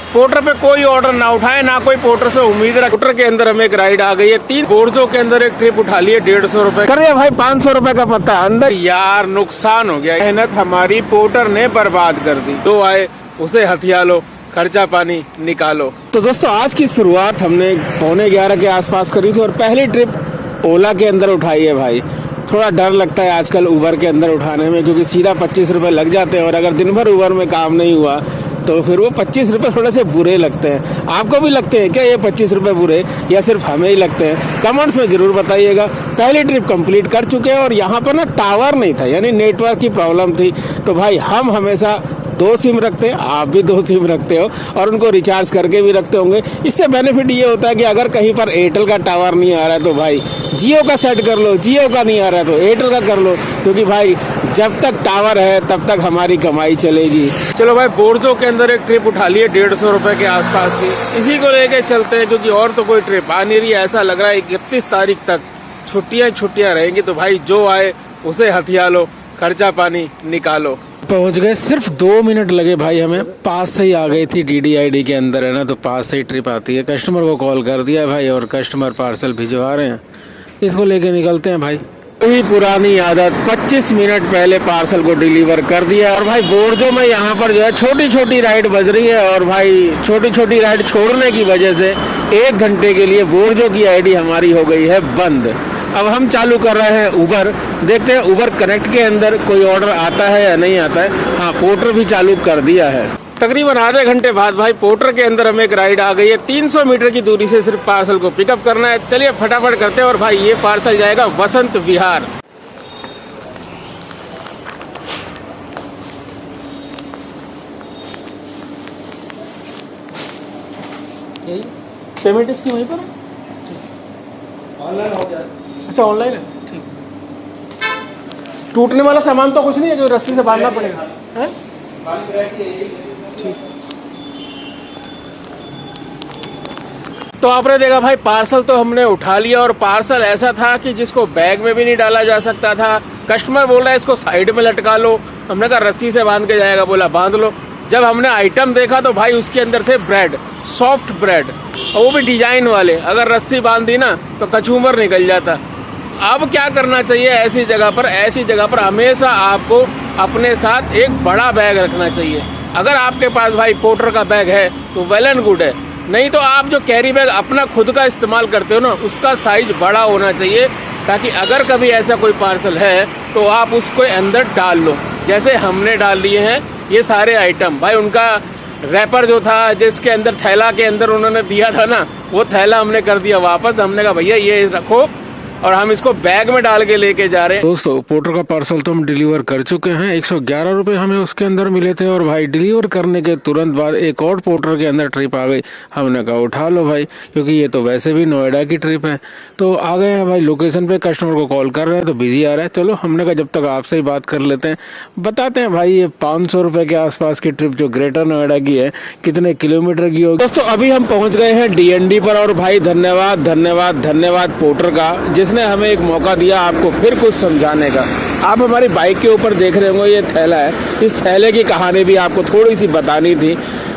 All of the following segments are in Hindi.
पोर्टर पे कोई ऑर्डर ना उठाए, ना कोई पोर्टर से उम्मीद रखे। पोर्टर के अंदर हमें एक राइड आ गई है, 3 बोर्जों के अंदर एक ट्रिप उठा ली है 150 रुपए कर दिया भाई, 500 रुपए का पत्ता अंदर। यार नुकसान हो गया, मेहनत हमारी पोर्टर ने बर्बाद कर दी। तो आए उसे हथिया लो, खर्चा पानी निकालो। तो दोस्तों आज की शुरुआत हमने 11:15 के आसपास करी थी और पहली ट्रिप ओला के अंदर उठाई है भाई। थोड़ा डर लगता है आजकल उबर के अंदर उठाने में, क्योंकि सीधा 25 रुपए लग जाते हैं और अगर दिन भर उबर में काम नहीं हुआ तो फिर वो 25 रुपए थोड़े से बुरे लगते हैं। आपको भी लगते हैं क्या ये 25 रुपए बुरे, या सिर्फ हमें ही लगते हैं? कमेंट्स में जरूर बताइएगा। पहली ट्रिप कंप्लीट कर चुके हैं और यहाँ पर ना टावर नहीं था, यानी नेटवर्क की प्रॉब्लम थी। तो भाई हम हमेशा 2 सिम रखते हैं, आप भी 2 सिम रखते हो और उनको रिचार्ज करके भी रखते होंगे। इससे बेनिफिट ये होता है कि अगर कहीं पर एयरटेल का टावर नहीं आ रहा है तो भाई जियो का सेट कर लो, जियो का नहीं आ रहा है तो एयरटेल का कर लो, क्योंकि भाई जब तक टावर है तब तक हमारी कमाई चलेगी। चलो भाई बोर्जो के अंदर एक ट्रिप उठा ली है 150 रुपए के आसपास की, इसी को लेके चलते हैं, क्योंकि और तो कोई ट्रिप आ नहीं रही है। ऐसा लग रहा है 31 तारीख तक छुट्टियां रहेंगी। तो भाई जो आए उसे हथिया लो, खर्चा पानी निकालो। पहुंच गए, सिर्फ 2 मिनट लगे भाई, हमें पास से ही आ गई थी। DDID के अंदर है ना, तो पास से ही ट्रिप आती है। कस्टमर को कॉल कर दिया है भाई और कस्टमर पार्सल भिजवा रहे हैं, इसको लेके निकलते हैं भाई। वही पुरानी आदत, 25 मिनट पहले पार्सल को डिलीवर कर दिया। और भाई बोर्जो में यहाँ पर जो है छोटी छोटी राइड बज रही है और भाई छोटी छोटी राइड छोड़ने की वजह से 1 घंटे के लिए बोर्जो की ID हमारी हो गई है बंद। अब हम चालू कर रहे हैं उबर, देखते हैं उबर कनेक्ट के अंदर कोई ऑर्डर आता है या नहीं आता है। हाँ, पोर्टर भी चालू कर दिया है। तकरीबन आधे घंटे बाद भाई पोर्टर के अंदर हमें एक राइड आ गई है। 300 मीटर की दूरी से सिर्फ पार्सल को पिकअप करना है। चलिए फटाफट करते हैं। और भाई ये पार्सल जाएगा वसंत विहार। पेमेंट इसकी वहीं पर ऑनलाइन हो जाए। अच्छा ऑनलाइन है, ठीक। टूटने वाला सामान तो कुछ नहीं है जो रस्सी से बांधना पड़ेगा, है? ठीक। तो आपने देखा भाई पार्सल तो हमने उठा लिया और पार्सल ऐसा था कि जिसको बैग में भी नहीं डाला जा सकता था। कस्टमर बोल रहा है इसको साइड में लटका लो, हमने कहा रस्सी से बांध के जाएगा, बोला बांध लो। जब हमने आइटम देखा तो भाई उसके अंदर थे ब्रेड, सॉफ्ट ब्रेड, और वो भी डिजाइन वाले। अगर रस्सी बांध दी ना तो कचूमर निकल जाता। अब क्या करना चाहिए ऐसी जगह पर हमेशा आपको अपने साथ एक बड़ा बैग रखना चाहिए। अगर आपके पास भाई पोर्टर का बैग है तो वेल एंड गुड है, नहीं तो आप जो कैरी बैग अपना खुद का इस्तेमाल करते हो ना, उसका साइज बड़ा होना चाहिए, ताकि अगर कभी ऐसा कोई पार्सल है तो आप उसको अंदर डाल लो। जैसे हमने डाल लिए हैं ये सारे आइटम। भाई उनका रैपर जो था जिसके अंदर थैला के अंदर उन्होंने दिया था ना, वो थैला हमने कर दिया वापस। हमने कहा भैया ये रखो, और हम इसको बैग में डाल के लेके जा रहे हैं। दोस्तों पोर्टर का पार्सल तो हम डिलीवर कर चुके हैं। 111 रुपए हमें उसके अंदर मिले थे और भाई डिलीवर करने के तुरंत बाद एक और पोर्टर के अंदर ट्रिप आ गई। हमने कहा उठा लो भाई, क्योंकि ये तो वैसे भी नोएडा की ट्रिप है। तो आ गए हैं भाई लोकेशन पे, कस्टमर को कॉल कर रहे हैं तो बिजी आ रहा है। चलो हमने कहा जब तक आपसे ही बात कर लेते हैं, बताते हैं भाई ये 500 रुपए के आसपास की ट्रिप जो ग्रेटर नोएडा की है कितने किलोमीटर की होगी। दोस्तों अभी हम पहुंच गए हैं DND पर और भाई धन्यवाद धन्यवाद धन्यवाद पोर्टर का, जिसने हमें एक मौका दिया आपको फिर कुछ समझाने का। आप हमारी बाइक के ऊपर देख रहे होंगे ये थैला है, इस थैले की कहानी भी आपको थोड़ी सी बतानी थी।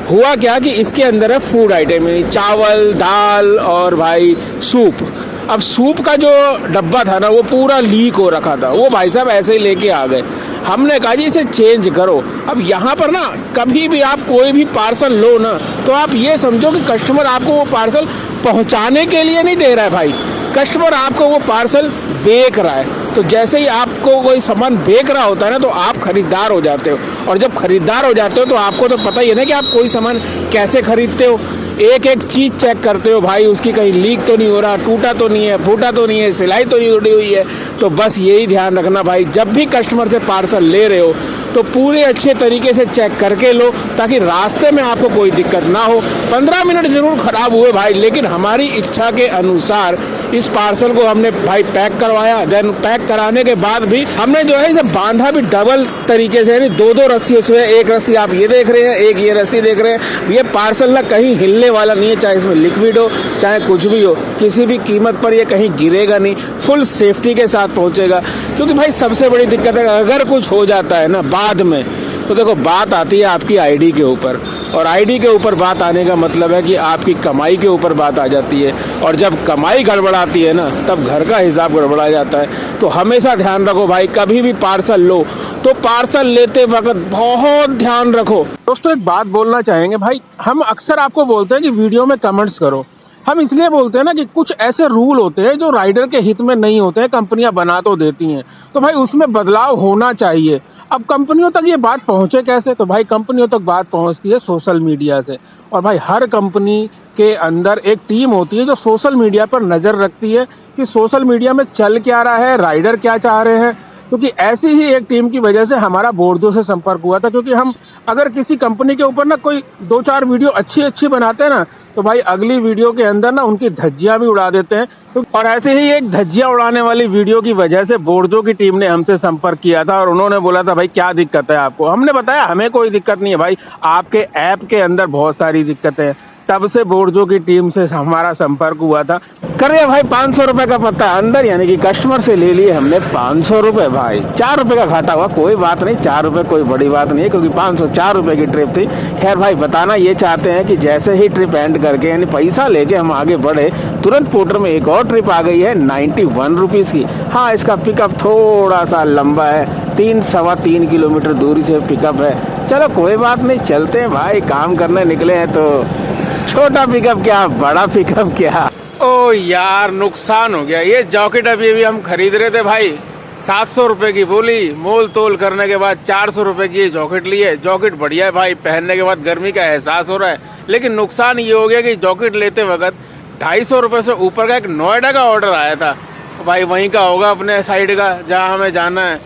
हुआ क्या कि इसके अंदर है फूड आइटम, चावल दाल और भाई सूप। अब सूप का जो डब्बा था ना वो पूरा लीक हो रखा था, वो भाई साहब ऐसे ही लेके आ गए। हमने कहा जी इसे चेंज करो। अब यहाँ पर ना कभी भी आप कोई भी पार्सल लो ना, तो आप ये समझो कि कस्टमर आपको वो पार्सल पहुँचाने के लिए नहीं दे रहा है भाई, कस्टमर आपको वो पार्सल बेच रहा है। तो जैसे ही आपको कोई सामान बेच रहा होता है ना, तो आप खरीदार हो जाते हो, और जब खरीदार हो जाते हो तो आपको तो पता ही है ना कि आप कोई सामान कैसे खरीदते हो। एक एक चीज चेक करते हो भाई, उसकी कहीं लीक तो नहीं हो रहा, टूटा तो नहीं है, फूटा तो नहीं है, सिलाई तो नहीं उड़ी हुई है। तो बस यही ध्यान रखना भाई, जब भी कस्टमर से पार्सल ले रहे हो तो पूरे अच्छे तरीके से चेक करके लो, ताकि रास्ते में आपको कोई दिक्कत ना हो। 15 मिनट जरूर खराब हुए भाई, लेकिन हमारी इच्छा के अनुसार इस पार्सल को हमने भाई पैक करवाया। देन पैक कराने के बाद भी हमने जो है इसे बांधा भी डबल तरीके से, यानी 2-2 रस्सियों से। एक रस्सी आप ये देख रहे हैं, एक ये रस्सी देख रहे हैं। ये पार्सल ना कहीं हिलने वाला नहीं है, चाहे इसमें लिक्विड हो चाहे कुछ भी हो, किसी भी कीमत पर ये कहीं गिरेगा नहीं, फुल सेफ्टी के साथ पहुंचेगा। क्योंकि भाई सबसे बड़ी दिक्कत है अगर कुछ हो जाता है ना बाद में, तो देखो बात आती है आपकी आईडी के ऊपर, और आईडी के ऊपर बात आने का मतलब है कि आपकी कमाई के ऊपर बात आ जाती है, और जब कमाई गड़बड़ाती है ना तब घर का हिसाब गड़बड़ा जाता है। तो हमेशा ध्यान रखो भाई, कभी भी पार्सल लो तो पार्सल लेते वक्त बहुत ध्यान रखो। दोस्तों एक बात बोलना चाहेंगे भाई, हम अक्सर आपको बोलते हैं कि वीडियो में कमेंट्स करो। हम इसलिए बोलते हैं ना कि कुछ ऐसे रूल होते हैं जो राइडर के हित में नहीं होते हैं, कंपनियां बना तो देती हैं, तो भाई उसमें बदलाव होना चाहिए। अब कंपनियों तक ये बात पहुंचे कैसे? तो भाई कंपनियों तक बात पहुंचती है सोशल मीडिया से, और भाई हर कंपनी के अंदर एक टीम होती है जो सोशल मीडिया पर नज़र रखती है कि सोशल मीडिया में चल क्या रहा है, राइडर क्या चाह रहे हैं। क्योंकि ऐसी ही एक टीम की वजह से हमारा बोर्डो से संपर्क हुआ था, क्योंकि हम अगर किसी कंपनी के ऊपर ना कोई 2-4 वीडियो अच्छी बनाते हैं ना, तो भाई अगली वीडियो के अंदर ना उनकी धज्जियां भी उड़ा देते हैं। और ऐसे ही एक धज्जियां उड़ाने वाली वीडियो की वजह से बोर्डो की टीम ने हमसे संपर्क किया था, और उन्होंने बोला था भाई क्या दिक्कत है आपको। हमने बताया हमें कोई दिक्कत नहीं है भाई, आपके ऐप के अंदर बहुत सारी दिक्कतें हैं। तब से बोर्डो की टीम से हमारा संपर्क हुआ था। कर रहे भाई 500 रुपए का पत्ता अंदर, यानी कि कस्टमर से ले लिए हमने 500 रुपए। भाई 4 रुपए का घाटा हुआ, कोई बात नहीं, 4 रुपए कोई बड़ी बात नहीं है, क्योंकि 504 रुपए की ट्रिप थी। खैर भाई बताना ये चाहते हैं कि जैसे ही ट्रिप एंड करके यानी पैसा लेके हम आगे बढ़े, तुरंत पोर्टर में एक और ट्रिप आ गई है 91 रुपीज़ की। हाँ इसका पिकअप थोड़ा सा लंबा है, 3-3.25 किलोमीटर दूरी से पिकअप है। चलो कोई बात नहीं, चलते हैं भाई, काम करने निकले हैं तो छोटा पिकअप क्या बड़ा पिकअप क्या। ओ यार नुकसान हो गया। ये जॉकेट अभी हम खरीद रहे थे भाई, 700 रुपए की बोली, मोल तोल करने के बाद 400 रुपए की जॉकेट ली है। जॉकेट बढ़िया है भाई, पहनने के बाद गर्मी का एहसास हो रहा है, लेकिन नुकसान ये हो गया कि जॉकेट लेते वक्त 250 रुपए से ऊपर का एक नोएडा का ऑर्डर आया था। भाई वहीं का होगा अपने साइड का जहाँ हमें जाना है,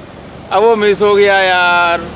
अब वो मिस हो गया यार।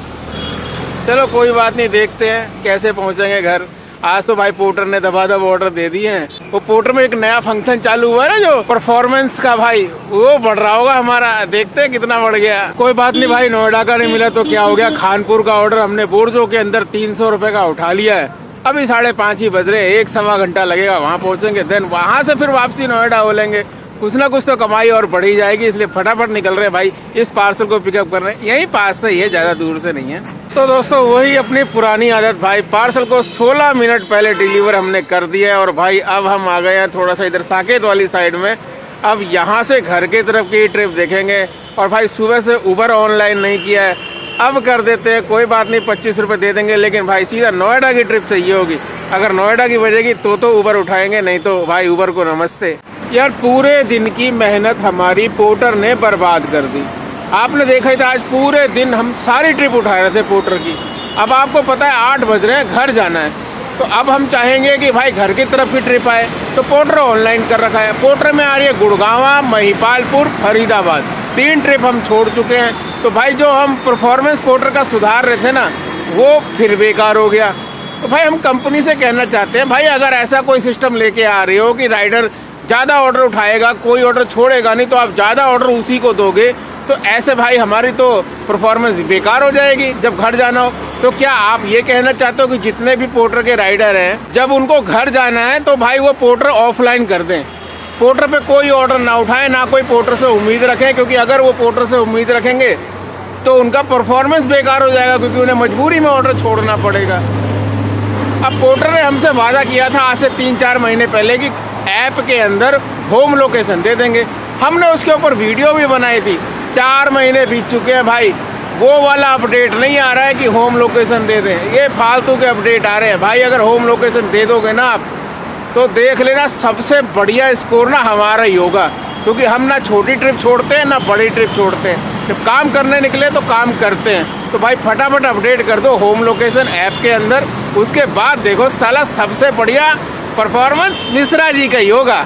चलो कोई बात नहीं, देखते हैं कैसे पहुंचेंगे घर। आज तो भाई पोर्टर ने दबादब ऑर्डर दे दिए हैं। वो पोर्टर में एक नया फंक्शन चालू हुआ है ना, जो परफॉर्मेंस का, भाई वो बढ़ रहा होगा हमारा, देखते हैं कितना बढ़ गया। कोई बात नहीं भाई, नोएडा का नहीं मिला तो क्या हो गया, कानपुर का ऑर्डर हमने बोर्डो के अंदर 300 रुपए का उठा लिया है। अभी 5:30 ही बज रहे, 1-1.25 घंटा लगेगा, वहाँ पहुंचेंगे, देन वहाँ से फिर वापसी नोएडा हो लेंगे। कुछ ना कुछ तो कमाई और बढ़ी जाएगी, इसलिए फटाफट निकल रहे भाई इस पार्सल को पिकअप कर रहे हैं। यहीं पास से ही है, ज्यादा दूर से नहीं है। तो दोस्तों वही अपनी पुरानी आदत भाई, पार्सल को 16 मिनट पहले डिलीवर हमने कर दिया है। और भाई अब हम आ गए हैं थोड़ा सा इधर साकेत वाली साइड में। अब यहाँ से घर की तरफ की ट्रिप देखेंगे। और भाई सुबह से उबर ऑनलाइन नहीं किया है, अब कर देते हैं, कोई बात नहीं, 25 रुपये दे देंगे, लेकिन भाई सीधा नोएडा की ट्रिप चाहिए होगी। अगर नोएडा की बजेगी तो उबर उठाएंगे, नहीं तो भाई उबर को नमस्ते। यार पूरे दिन की मेहनत हमारी पोर्टर ने बर्बाद कर दी। आपने देखा ही था, आज पूरे दिन हम सारी ट्रिप उठा रहे थे पोर्टर की। अब आपको पता है 8 बज रहे हैं, घर जाना है, तो अब हम चाहेंगे कि भाई घर की तरफ की ट्रिप आए, तो पोर्टर ऑनलाइन कर रखा है। पोर्टर में आ रही है गुड़गांव, महिपालपुर, फरीदाबाद, 3 ट्रिप हम छोड़ चुके हैं। तो भाई जो हम परफॉर्मेंस पोर्टर का सुधार रहे थे ना, वो फिर बेकार हो गया। तो भाई हम कंपनी से कहना चाहते हैं, भाई अगर ऐसा कोई सिस्टम लेके आ रहे हो कि राइडर ज़्यादा ऑर्डर उठाएगा, कोई ऑर्डर छोड़ेगा नहीं, तो आप ज़्यादा ऑर्डर उसी को दोगे, तो ऐसे भाई हमारी तो परफॉर्मेंस बेकार हो जाएगी जब घर जाना हो। तो क्या आप ये कहना चाहते हो कि जितने भी पोर्टर के राइडर हैं, जब उनको घर जाना है तो भाई वो पोर्टर ऑफलाइन कर दें, पोर्टर पे कोई ऑर्डर ना उठाएं, ना कोई पोर्टर से उम्मीद रखें, क्योंकि अगर वो पोर्टर से उम्मीद रखेंगे तो उनका परफॉर्मेंस बेकार हो जाएगा, क्योंकि उन्हें मजबूरी में ऑर्डर छोड़ना पड़ेगा। अब पोर्टर ने हमसे वादा किया था आज से 3-4 महीने पहले कि ऐप के अंदर होम लोकेशन दे देंगे। हमने उसके ऊपर वीडियो भी बनाई थी। 4 महीने बीत चुके हैं भाई, वो वाला अपडेट नहीं आ रहा है कि होम लोकेशन दे दें। ये फालतू के अपडेट आ रहे हैं भाई। अगर होम लोकेशन दे दोगे ना आप, तो देख लेना सबसे बढ़िया स्कोर ना हमारा ही होगा, क्योंकि हम ना छोटी ट्रिप छोड़ते हैं ना बड़ी ट्रिप छोड़ते हैं। जब काम करने निकले तो काम करते हैं। तो भाई फटाफट अपडेट कर दो होम लोकेशन ऐप के अंदर, उसके बाद देखो साला सबसे बढ़िया परफॉर्मेंस मिश्रा जी का ही होगा।